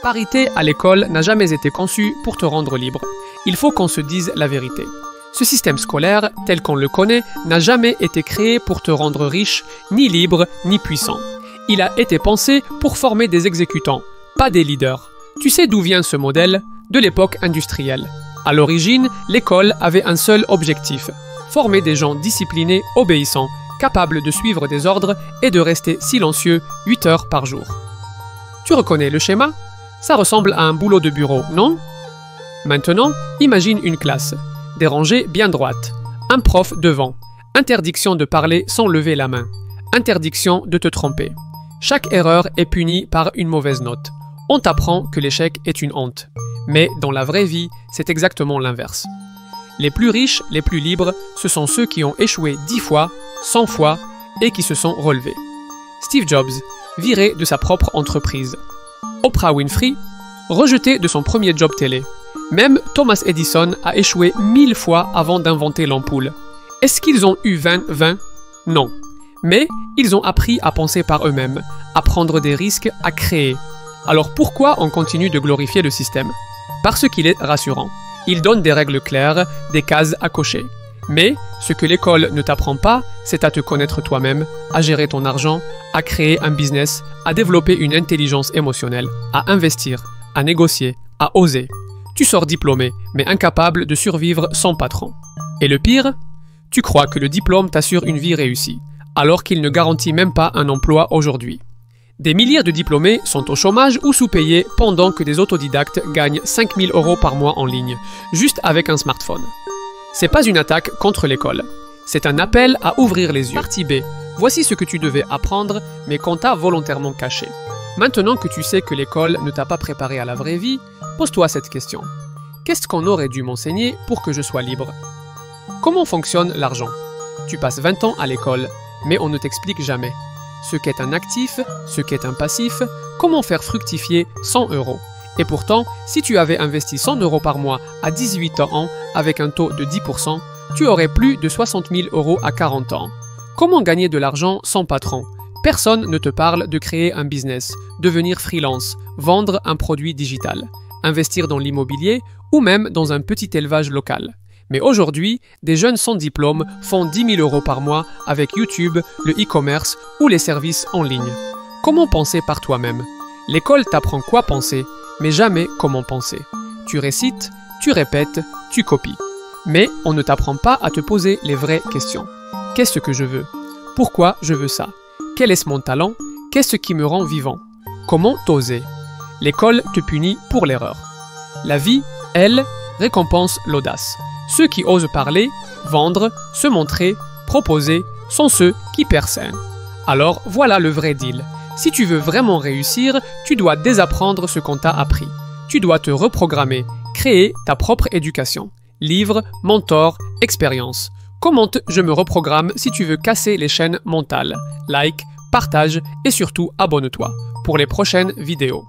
parité à l'école n'a jamais été conçue pour te rendre libre. Il faut qu'on se dise la vérité. Ce système scolaire, tel qu'on le connaît, n'a jamais été créé pour te rendre riche, ni libre, ni puissant. Il a été pensé pour former des exécutants, pas des leaders. Tu sais d'où vient ce modèle? De l'époque industrielle. À l'origine, l'école avait un seul objectif: former des gens disciplinés, obéissants, capables de suivre des ordres et de rester silencieux 8 heures par jour. Tu reconnais le schéma? Ça ressemble à un boulot de bureau, non? Maintenant, imagine une classe. Des rangées bien droites. Un prof devant. Interdiction de parler sans lever la main. Interdiction de te tromper. Chaque erreur est punie par une mauvaise note. On t'apprend que l'échec est une honte. Mais dans la vraie vie, c'est exactement l'inverse. Les plus riches, les plus libres, ce sont ceux qui ont échoué 10 fois, 100 fois et qui se sont relevés. Steve Jobs, viré de sa propre entreprise. Oprah Winfrey, rejeté de son premier job télé. Même Thomas Edison a échoué 1000 fois avant d'inventer l'ampoule. Est-ce qu'ils ont eu 20? Non. Mais ils ont appris à penser par eux-mêmes, à prendre des risques, à créer. Alors pourquoi on continue de glorifier le système? Parce qu'il est rassurant. Il donne des règles claires, des cases à cocher. Mais ce que l'école ne t'apprend pas, c'est à te connaître toi-même, à gérer ton argent, à créer un business, à développer une intelligence émotionnelle, à investir, à négocier, à oser. Tu sors diplômé, mais incapable de survivre sans patron. Et le pire, tu crois que le diplôme t'assure une vie réussie, alors qu'il ne garantit même pas un emploi aujourd'hui. Des milliers de diplômés sont au chômage ou sous-payés pendant que des autodidactes gagnent 5 000 € par mois en ligne, juste avec un smartphone. C'est pas une attaque contre l'école, c'est un appel à ouvrir les yeux. Partie B. Voici ce que tu devais apprendre, mais qu'on t'a volontairement caché. Maintenant que tu sais que l'école ne t'a pas préparé à la vraie vie, pose-toi cette question. Qu'est-ce qu'on aurait dû m'enseigner pour que je sois libre? Comment fonctionne l'argent? Tu passes 20 ans à l'école, mais on ne t'explique jamais ce qu'est un actif, ce qu'est un passif, comment faire fructifier 100 €. Et pourtant, si tu avais investi 100 € par mois à 18 ans avec un taux de 10%, tu aurais plus de 60 000 € à 40 ans. Comment gagner de l'argent sans patron? Personne ne te parle de créer un business, devenir freelance, vendre un produit digital, investir dans l'immobilier ou même dans un petit élevage local. Mais aujourd'hui, des jeunes sans diplôme font 10 000 € par mois avec YouTube, le e-commerce ou les services en ligne. Comment penser par toi-même? L'école t'apprend quoi penser, mais jamais comment penser. Tu récites, tu répètes, tu copies. Mais on ne t'apprend pas à te poser les vraies questions. Qu'est-ce que je veux? Pourquoi je veux ça? Quel est mon talent? Qu'est-ce qui me rend vivant? Comment t'oser? L'école te punit pour l'erreur. La vie, elle, récompense l'audace. Ceux qui osent parler, vendre, se montrer, proposer, sont ceux qui percent. Alors voilà le vrai deal. Si tu veux vraiment réussir, tu dois désapprendre ce qu'on t'a appris. Tu dois te reprogrammer, créer ta propre éducation. Livre, mentor, expérience. Commente Je me reprogramme si tu veux casser les chaînes mentales. Like, partage et surtout abonne-toi pour les prochaines vidéos.